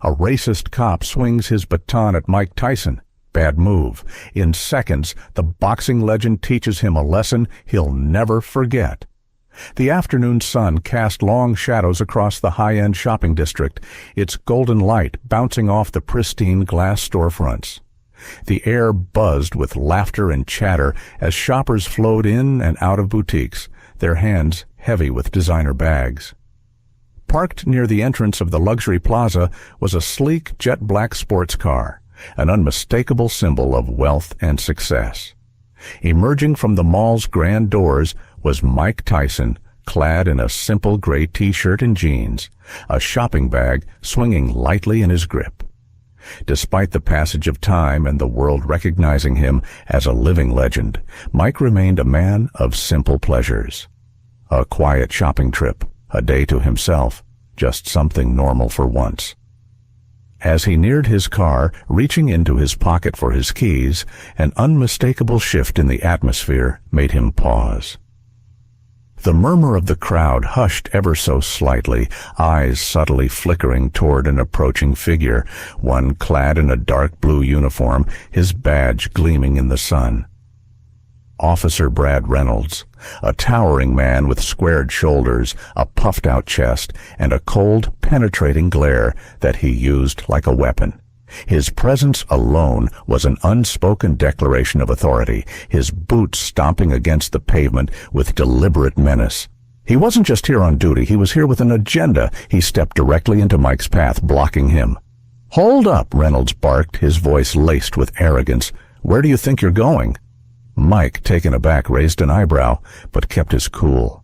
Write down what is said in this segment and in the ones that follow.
A racist cop swings his baton at Mike Tyson. Bad move. In seconds, the boxing legend teaches him a lesson he'll never forget. The afternoon sun cast long shadows across the high-end shopping district, its golden light bouncing off the pristine glass storefronts. The air buzzed with laughter and chatter as shoppers flowed in and out of boutiques, their hands heavy with designer bags. Parked near the entrance of the luxury plaza was a sleek jet-black sports car, an unmistakable symbol of wealth and success. Emerging from the mall's grand doors was Mike Tyson, clad in a simple gray t-shirt and jeans, a shopping bag swinging lightly in his grip. Despite the passage of time and the world recognizing him as a living legend, Mike remained a man of simple pleasures. A quiet shopping trip, a day to himself, just something normal for once. As he neared his car, reaching into his pocket for his keys, an unmistakable shift in the atmosphere made him pause. The murmur of the crowd hushed ever so slightly, eyes subtly flickering toward an approaching figure, one clad in a dark blue uniform, his badge gleaming in the sun. Officer Brad Reynolds, a towering man with squared shoulders, a puffed-out chest, and a cold, penetrating glare that he used like a weapon. His presence alone was an unspoken declaration of authority, his boots stomping against the pavement with deliberate menace. He wasn't just here on duty, he was here with an agenda. He stepped directly into Mike's path, blocking him. "Hold up," Reynolds barked, his voice laced with arrogance. "Where do you think you're going?" Mike, taken aback, raised an eyebrow, but kept his cool.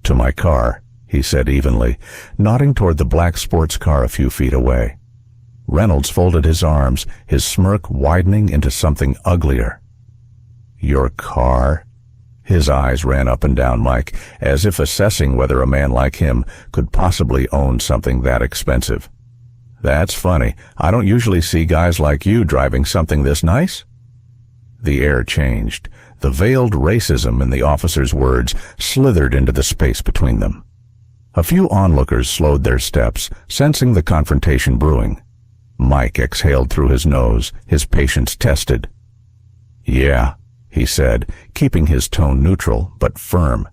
"To my car," he said evenly, nodding toward the black sports car a few feet away. Reynolds folded his arms, his smirk widening into something uglier. "Your car?" His eyes ran up and down Mike, as if assessing whether a man like him could possibly own something that expensive. "That's funny. I don't usually see guys like you driving something this nice." The air changed. The veiled racism in the officer's words slithered into the space between them. A few onlookers slowed their steps, sensing the confrontation brewing. Mike exhaled through his nose, his patience tested. "Yeah," he said, keeping his tone neutral but firm.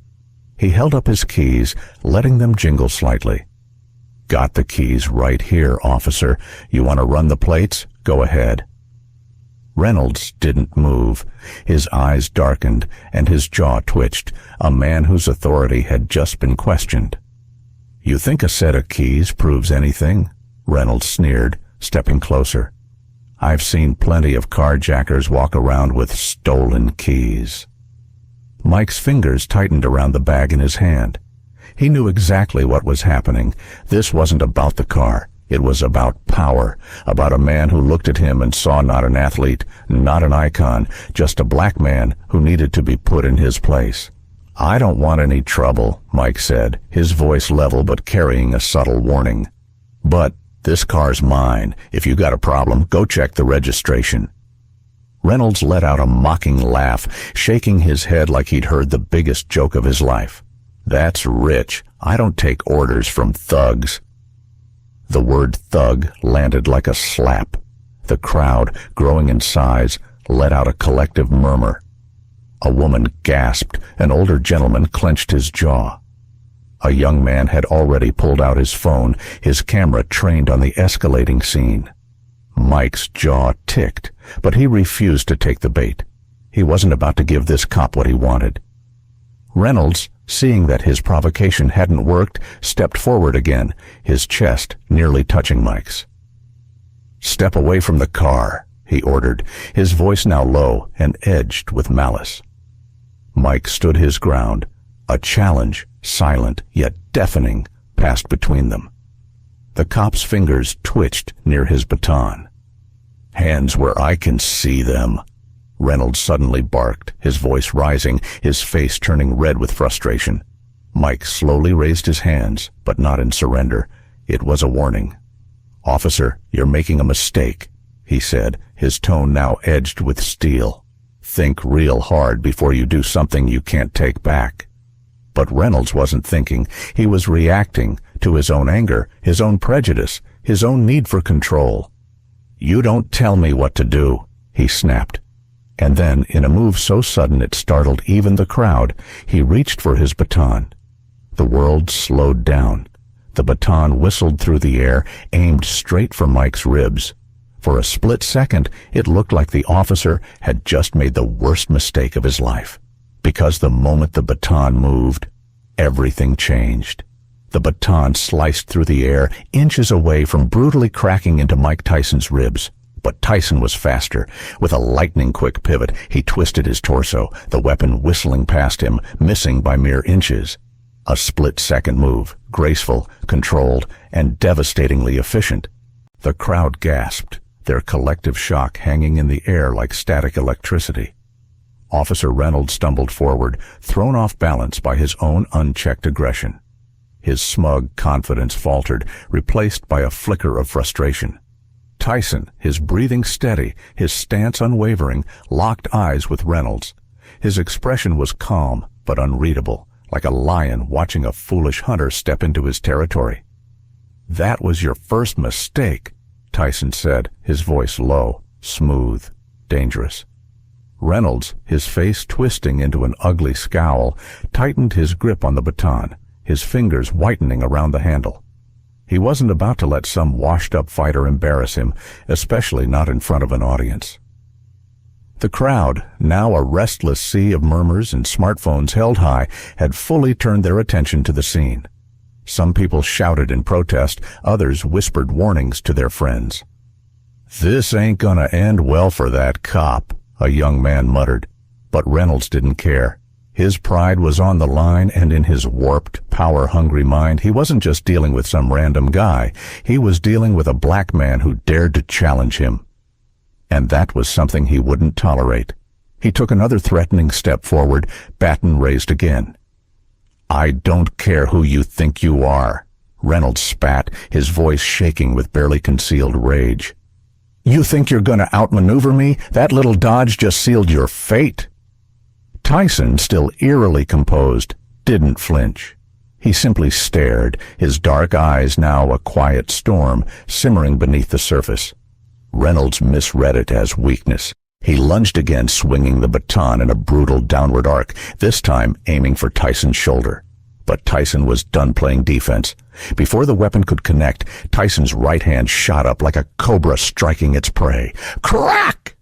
He held up his keys, letting them jingle slightly. "Got the keys right here, officer. You want to run the plates? Go ahead." Reynolds didn't move. His eyes darkened and his jaw twitched, a man whose authority had just been questioned. "You think a set of keys proves anything?" Reynolds sneered, stepping closer. "I've seen plenty of carjackers walk around with stolen keys." Mike's fingers tightened around the bag in his hand. He knew exactly what was happening. This wasn't about the car. It was about power, about a man who looked at him and saw not an athlete, not an icon, just a black man who needed to be put in his place. "I don't want any trouble," Mike said, his voice level but carrying a subtle warning. "But this car's mine. If you got a problem, go check the registration." Reynolds let out a mocking laugh, shaking his head like he'd heard the biggest joke of his life. "That's rich. I don't take orders from thugs." The word thug landed like a slap. The crowd, growing in size, let out a collective murmur. A woman gasped. An older gentleman clenched his jaw. A young man had already pulled out his phone, his camera trained on the escalating scene. Mike's jaw ticked, but he refused to take the bait. He wasn't about to give this cop what he wanted. Reynolds, seeing that his provocation hadn't worked, stepped forward again, his chest nearly touching Mike's. "Step away from the car," he ordered, his voice now low and edged with malice. Mike stood his ground. A challenge, silent yet deafening, passed between them. The cop's fingers twitched near his baton. "Hands where I can see them," Reynolds suddenly barked, his voice rising, his face turning red with frustration. Mike slowly raised his hands, but not in surrender. It was a warning. "Officer, you're making a mistake," he said, his tone now edged with steel. "Think real hard before you do something you can't take back." But Reynolds wasn't thinking. He was reacting to his own anger, his own prejudice. his own need for control. "You don't tell me what to do," he snapped. And then, in a move so sudden it startled even the crowd, he reached for his baton. The world slowed down. The baton whistled through the air, aimed straight for Mike's ribs. For a split second, it looked like the officer had just made the worst mistake of his life. Because the moment the baton moved, everything changed. The baton sliced through the air, inches away from brutally cracking into Mike Tyson's ribs. But Tyson was faster. With a lightning-quick pivot, he twisted his torso, the weapon whistling past him, missing by mere inches. A split-second move, graceful, controlled, and devastatingly efficient. The crowd gasped, their collective shock hanging in the air like static electricity. Officer Reynolds stumbled forward, thrown off balance by his own unchecked aggression. His smug confidence faltered, replaced by a flicker of frustration. Tyson, his breathing steady, his stance unwavering, locked eyes with Reynolds. His expression was calm but unreadable, like a lion watching a foolish hunter step into his territory. "That was your first mistake," Tyson said, his voice low, smooth, dangerous. Reynolds, his face twisting into an ugly scowl, tightened his grip on the baton, his fingers whitening around the handle. He wasn't about to let some washed-up fighter embarrass him, especially not in front of an audience. The crowd, now a restless sea of murmurs and smartphones held high, had fully turned their attention to the scene. Some people shouted in protest, others whispered warnings to their friends. "This ain't gonna end well for that cop," a young man muttered. But Reynolds didn't care. His pride was on the line, and in his warped, power-hungry mind, he wasn't just dealing with some random guy. He was dealing with a black man who dared to challenge him. And that was something he wouldn't tolerate. He took another threatening step forward, baton raised again. "I don't care who you think you are," Reynolds spat, his voice shaking with barely concealed rage. "You think you're going to outmaneuver me? That little dodge just sealed your fate." Tyson, still eerily composed, didn't flinch. He simply stared, his dark eyes now a quiet storm simmering beneath the surface. Reynolds misread it as weakness. He lunged again, swinging the baton in a brutal downward arc, this time aiming for Tyson's shoulder. But Tyson was done playing defense. Before the weapon could connect, Tyson's right hand shot up like a cobra striking its prey. Crack!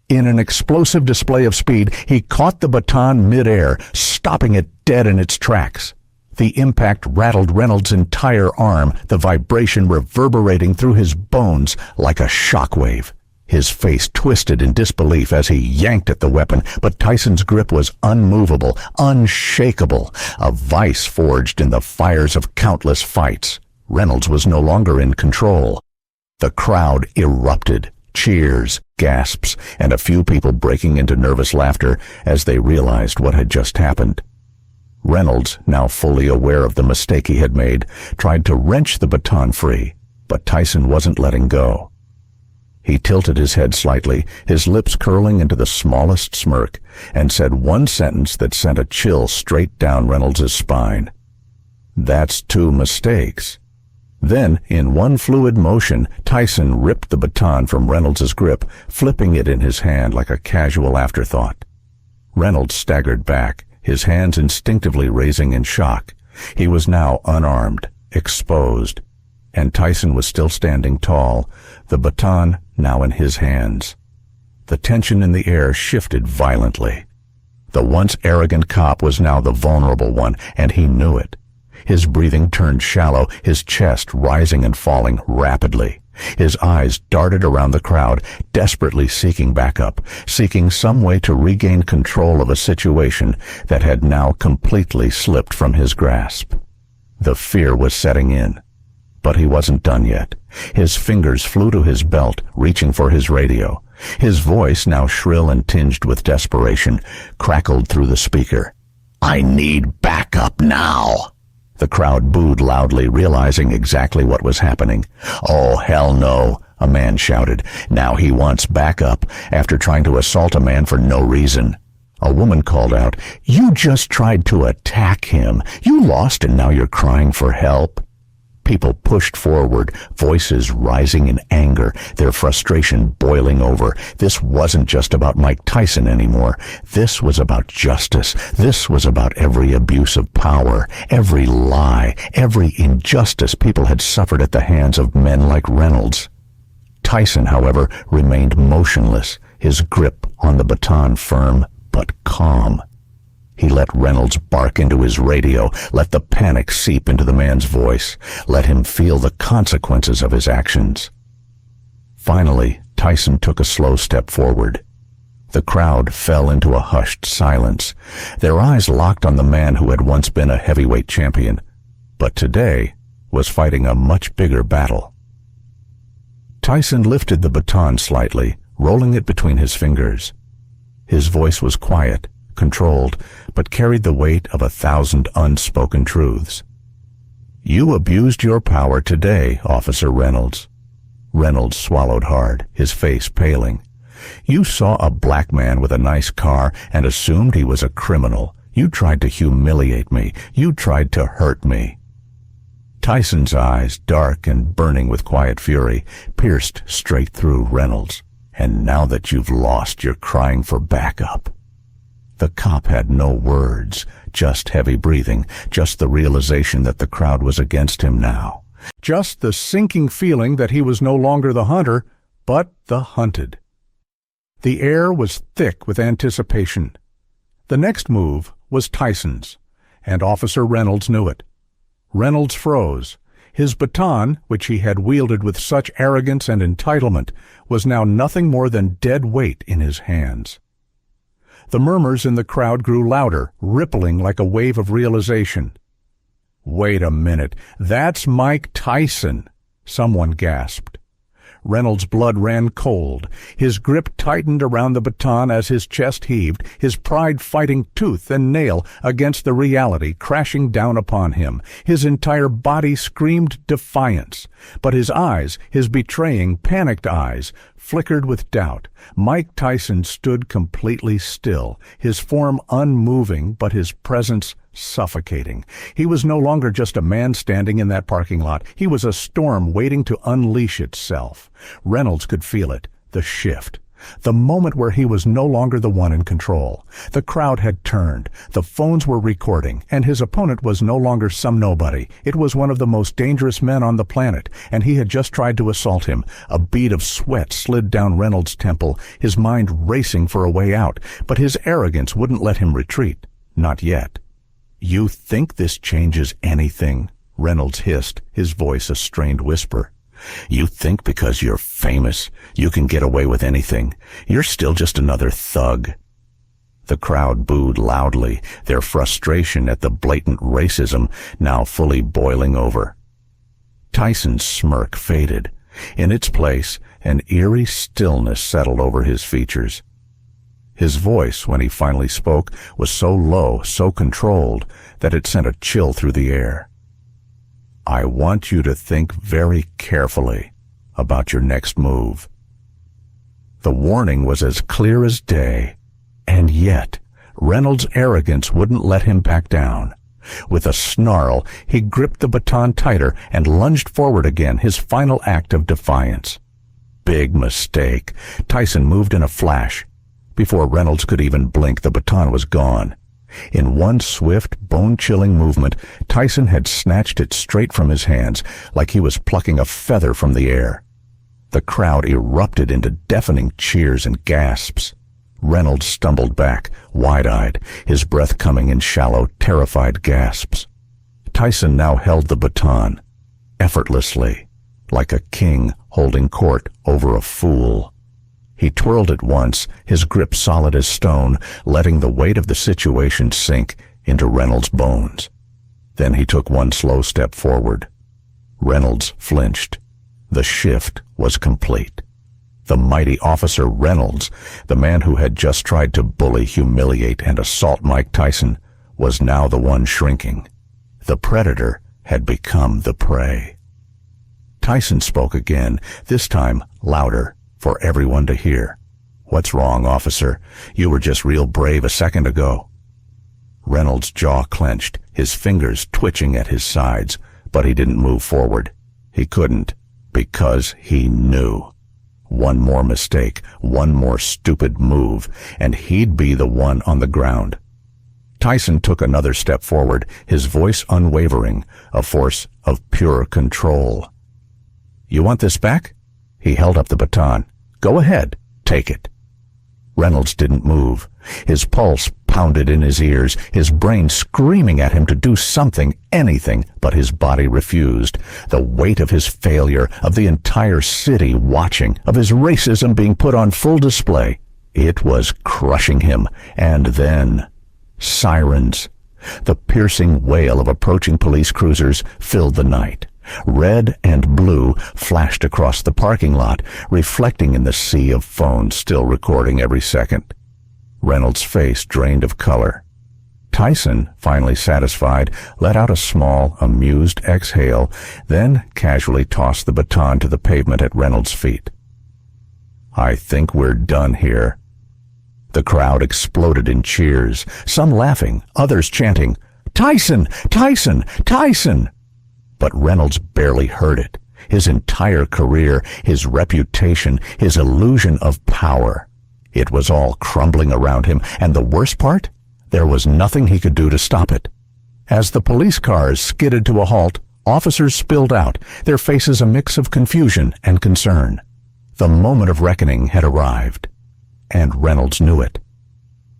In an explosive display of speed, he caught the baton mid-air, stopping it dead in its tracks. The impact rattled Reynolds' entire arm, the vibration reverberating through his bones like a shockwave. His face twisted in disbelief as he yanked at the weapon, but Tyson's grip was unmovable, unshakable, a vice forged in the fires of countless fights. Reynolds was no longer in control. The crowd erupted. Cheers, gasps, and a few people breaking into nervous laughter as they realized what had just happened. Reynolds, now fully aware of the mistake he had made, tried to wrench the baton free, but Tyson wasn't letting go. He tilted his head slightly, his lips curling into the smallest smirk, and said one sentence that sent a chill straight down Reynolds' spine. "That's 2 mistakes." Then, in one fluid motion, Tyson ripped the baton from Reynolds' grip, flipping it in his hand like a casual afterthought. Reynolds staggered back, his hands instinctively raising in shock. He was now unarmed, exposed, and Tyson was still standing tall, the baton now in his hands. The tension in the air shifted violently. The once arrogant cop was now the vulnerable one, and he knew it. His breathing turned shallow, his chest rising and falling rapidly. His eyes darted around the crowd, desperately seeking backup, seeking some way to regain control of a situation that had now completely slipped from his grasp. The fear was setting in. But he wasn't done yet. His fingers flew to his belt, reaching for his radio. His voice, now shrill and tinged with desperation, crackled through the speaker. "I need backup now!" The crowd booed loudly, realizing exactly what was happening. "Oh, hell no," a man shouted. "Now he wants backup, after trying to assault a man for no reason." A woman called out, "You just tried to attack him. You lost and now you're crying for help." People pushed forward, voices rising in anger, their frustration boiling over. This wasn't just about Mike Tyson anymore. This was about justice. This was about every abuse of power, every lie, every injustice people had suffered at the hands of men like Reynolds. Tyson, however, remained motionless, his grip on the baton firm but calm. He let Reynolds bark into his radio, let the panic seep into the man's voice, let him feel the consequences of his actions. Finally, Tyson took a slow step forward. The crowd fell into a hushed silence, their eyes locked on the man who had once been a heavyweight champion, but today was fighting a much bigger battle. Tyson lifted the baton slightly, rolling it between his fingers. His voice was quiet, controlled, but carried the weight of 1,000 unspoken truths. "You abused your power today, Officer Reynolds." Reynolds swallowed hard, his face paling. "You saw a black man with a nice car and assumed he was a criminal. You tried to humiliate me. You tried to hurt me." Tyson's eyes, dark and burning with quiet fury, pierced straight through Reynolds. "And now that you've lost, you're crying for backup." The cop had no words, just heavy breathing, just the realization that the crowd was against him now. Just the sinking feeling that he was no longer the hunter, but the hunted. The air was thick with anticipation. The next move was Tyson's, and Officer Reynolds knew it. Reynolds froze. His baton, which he had wielded with such arrogance and entitlement, was now nothing more than dead weight in his hands. The murmurs in the crowd grew louder, rippling like a wave of realization. "Wait a minute, that's Mike Tyson," someone gasped. Reynolds' blood ran cold. His grip tightened around the baton as his chest heaved, his pride fighting tooth and nail against the reality crashing down upon him. His entire body screamed defiance. But his eyes, his betraying, panicked eyes, flickered with doubt. Mike Tyson stood completely still, his form unmoving, but his presence suffocating. He was no longer just a man standing in that parking lot. He was a storm waiting to unleash itself. Reynolds could feel it, the shift, the moment where he was no longer the one in control. The crowd had turned, the phones were recording, and his opponent was no longer some nobody. It was one of the most dangerous men on the planet, and he had just tried to assault him. A bead of sweat slid down Reynolds' temple, his mind racing for a way out, but his arrogance wouldn't let him retreat. Not yet. "You think this changes anything?" Reynolds hissed, his voice a strained whisper. "You think because you're famous, you can get away with anything? You're still just another thug." The crowd booed loudly, their frustration at the blatant racism now fully boiling over. Tyson's smirk faded. In its place, an eerie stillness settled over his features. His voice, when he finally spoke, was so low, so controlled, that it sent a chill through the air. "I want you to think very carefully about your next move." The warning was as clear as day, and yet Reynolds' arrogance wouldn't let him back down. With a snarl, he gripped the baton tighter and lunged forward again, his final act of defiance. Big mistake. Tyson moved in a flash. Before Reynolds could even blink, the baton was gone. In one swift, bone-chilling movement, Tyson had snatched it straight from his hands, like he was plucking a feather from the air. The crowd erupted into deafening cheers and gasps. Reynolds stumbled back, wide-eyed, his breath coming in shallow, terrified gasps. Tyson now held the baton, effortlessly, like a king holding court over a fool. He twirled it once, his grip solid as stone, letting the weight of the situation sink into Reynolds' bones. Then he took one slow step forward. Reynolds flinched. The shift was complete. The mighty Officer Reynolds, the man who had just tried to bully, humiliate, and assault Mike Tyson, was now the one shrinking. The predator had become the prey. Tyson spoke again, this time louder, for everyone to hear. "What's wrong, officer? You were just real brave a second ago." Reynolds' jaw clenched, his fingers twitching at his sides, But he didn't move forward. He couldn't, because he knew. One more mistake, one more stupid move, and he'd be the one on the ground. Tyson took another step forward, his voice unwavering, a force of pure control. "You want this back?" He held up the baton. "Go ahead, take it." Reynolds didn't move. His pulse pounded in his ears, his brain screaming at him to do something, anything, but his body refused. The weight of his failure, of the entire city watching, of his racism being put on full display, it was crushing him. And then sirens. The piercing wail of approaching police cruisers filled the night. Red and blue flashed across the parking lot, reflecting in the sea of phones still recording every second. Reynolds' face drained of color. Tyson, finally satisfied, let out a small, amused exhale, then casually tossed the baton to the pavement at Reynolds' feet. "I think we're done here." The crowd exploded in cheers, some laughing, others chanting, "Tyson! Tyson! Tyson!" But Reynolds barely heard it. His entire career, his reputation, his illusion of power. It was all crumbling around him, and the worst part? There was nothing he could do to stop it. As the police cars skidded to a halt, officers spilled out, their faces a mix of confusion and concern. The moment of reckoning had arrived, and Reynolds knew it.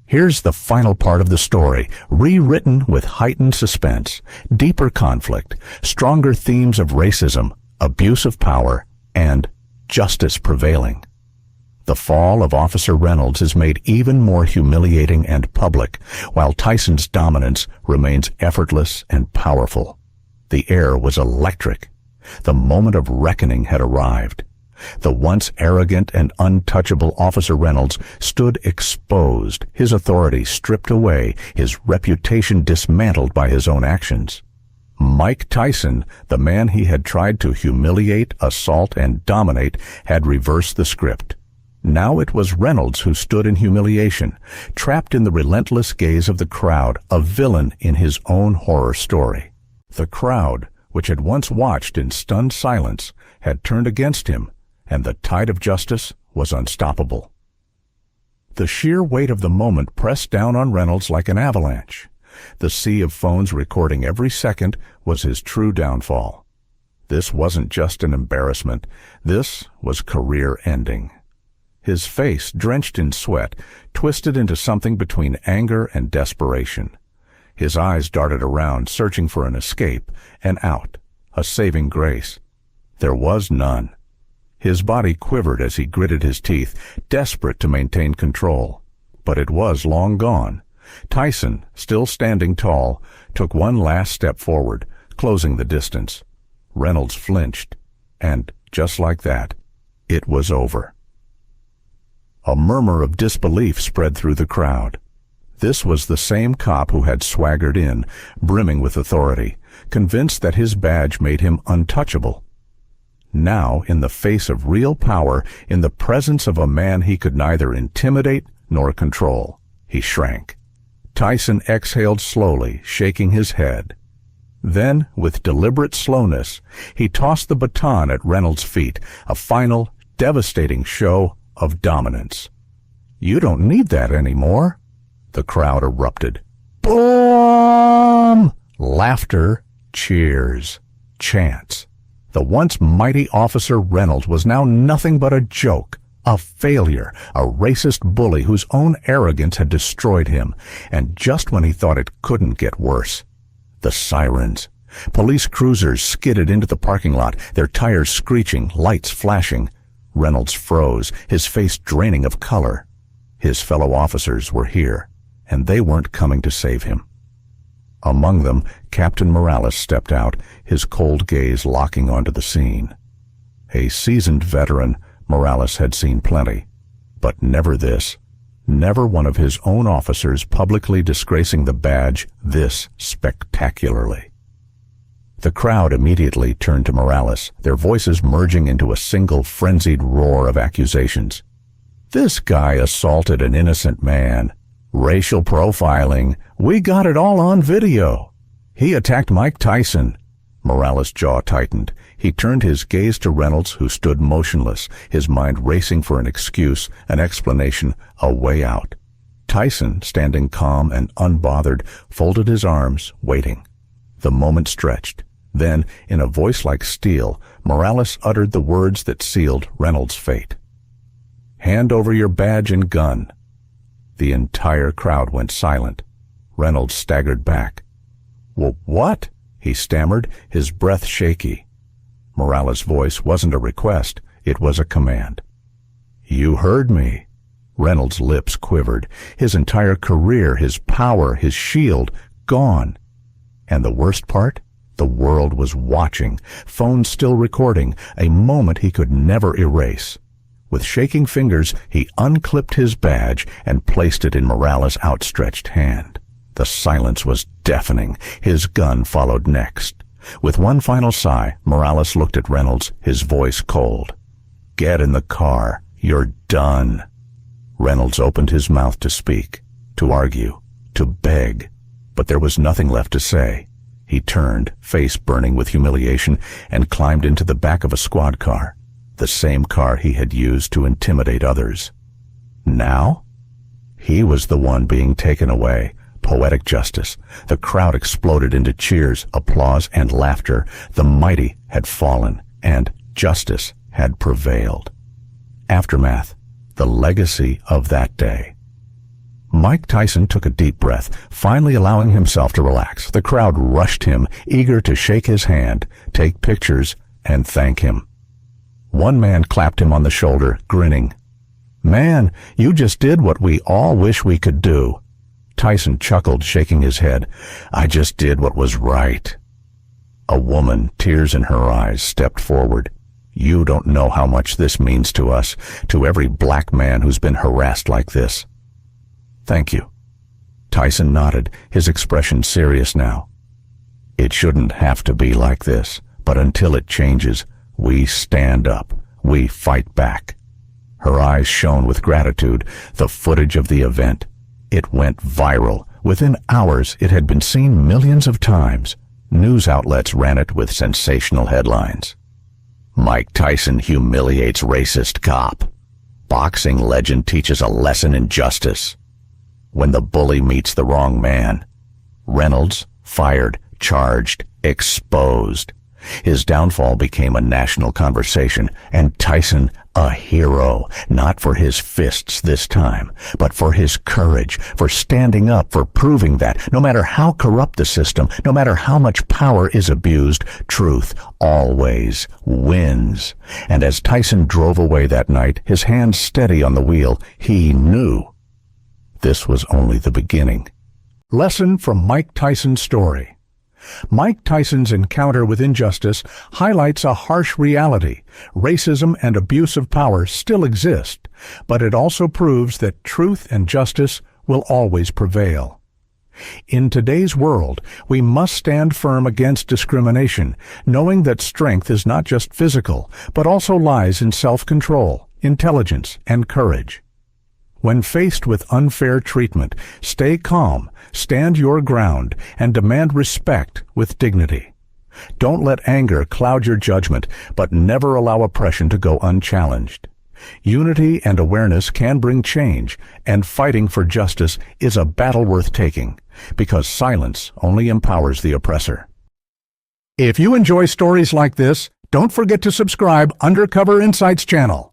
Here's the final part of the story, rewritten with heightened suspense, deeper conflict, stronger themes of racism, abuse of power, and justice prevailing. The fall of Officer Reynolds is made even more humiliating and public, while Tyson's dominance remains effortless and powerful. The air was electric. The moment of reckoning had arrived. The once arrogant and untouchable Officer Reynolds stood exposed, his authority stripped away, his reputation dismantled by his own actions. Mike Tyson, the man he had tried to humiliate, assault, and dominate, had reversed the script. Now it was Reynolds who stood in humiliation, trapped in the relentless gaze of the crowd, a villain in his own horror story. The crowd, which had once watched in stunned silence, had turned against him, and the tide of justice was unstoppable. The sheer weight of the moment pressed down on Reynolds like an avalanche. The sea of phones recording every second was his true downfall. This wasn't just an embarrassment. This was career-ending. His face, drenched in sweat, twisted into something between anger and desperation. His eyes darted around, searching for an escape, an out, a saving grace. There was none. His body quivered as he gritted his teeth, desperate to maintain control. But it was long gone. Tyson, still standing tall, took one last step forward, closing the distance. Reynolds flinched, and just like that, it was over. A murmur of disbelief spread through the crowd. This was the same cop who had swaggered in, brimming with authority, convinced that his badge made him untouchable. Now, in the face of real power, in the presence of a man he could neither intimidate nor control, he shrank. Tyson exhaled slowly, shaking his head. Then, with deliberate slowness, he tossed the baton at Reynolds' feet, a final, devastating show of dominance. "You don't need that anymore." The crowd erupted. Boom! Laughter, cheers, chants. The once mighty Officer Reynolds was now nothing but a joke, a failure, a racist bully whose own arrogance had destroyed him, and just when he thought it couldn't get worse. The sirens. Police cruisers skidded into the parking lot, their tires screeching, lights flashing. Reynolds froze, his face draining of color. His fellow officers were here, and they weren't coming to save him. Among them, Captain Morales stepped out, his cold gaze locking onto the scene. A seasoned veteran, Morales had seen plenty, but never this. Never one of his own officers publicly disgracing the badge this spectacularly. The crowd immediately turned to Morales, their voices merging into a single frenzied roar of accusations. This guy assaulted an innocent man. Racial profiling. We got it all on video. He attacked Mike Tyson. Morales' jaw tightened. He turned his gaze to Reynolds, who stood motionless, his mind racing for an excuse, an explanation, a way out. Tyson, standing calm and unbothered, folded his arms, waiting. The moment stretched. Then, in a voice like steel, Morales uttered the words that sealed Reynolds' fate. "Hand over your badge and gun." The entire crowd went silent. Reynolds staggered back. "What?" he stammered, his breath shaky. Morales' voice wasn't a request, it was a command. "You heard me." Reynolds' lips quivered. His entire career, his power, his shield, gone. And the worst part? The world was watching, phone still recording, a moment he could never erase. With shaking fingers, he unclipped his badge and placed it in Morales' outstretched hand. The silence was deafening. His gun followed next. With one final sigh, Morales looked at Reynolds, his voice cold. "Get in the car. You're done." Reynolds opened his mouth to speak, to argue, to beg, but there was nothing left to say. He turned, face burning with humiliation, and climbed into the back of a squad car, the same car he had used to intimidate others. Now? He was the one being taken away. Poetic justice. The crowd exploded into cheers, applause, and laughter. The mighty had fallen, and justice had prevailed. Aftermath. The legacy of that day. Mike Tyson took a deep breath, finally allowing himself to relax. The crowd rushed him, eager to shake his hand, take pictures, and thank him. One man clapped him on the shoulder, grinning. "Man, you just did what we all wish we could do." Tyson chuckled, shaking his head. "I just did what was right." A woman, tears in her eyes, stepped forward. "You don't know how much this means to us, to every black man who's been harassed like this." "Thank you." Tyson nodded, his expression serious now. "It shouldn't have to be like this, but until it changes, we stand up, we fight back." Her eyes shone with gratitude, the footage of the event. It went viral. Within hours, it had been seen millions of times. News outlets ran it with sensational headlines. "Mike Tyson humiliates racist cop. Boxing legend teaches a lesson in justice." When the bully meets the wrong man. Reynolds, fired, charged, exposed. His downfall became a national conversation, and Tyson a hero, not for his fists this time, but for his courage, for standing up, for proving that, no matter how corrupt the system, no matter how much power is abused, truth always wins. And as Tyson drove away that night, his hands steady on the wheel, he knew this was only the beginning. Lesson from Mike Tyson's story. Mike Tyson's encounter with injustice highlights a harsh reality. Racism and abuse of power still exist, but it also proves that truth and justice will always prevail. In today's world, we must stand firm against discrimination, knowing that strength is not just physical, but also lies in self-control, intelligence, and courage. When faced with unfair treatment, stay calm, stand your ground, and demand respect with dignity. Don't let anger cloud your judgment, but never allow oppression to go unchallenged. Unity and awareness can bring change, and fighting for justice is a battle worth taking, because silence only empowers the oppressor. If you enjoy stories like this, don't forget to subscribe Undercover Insights channel.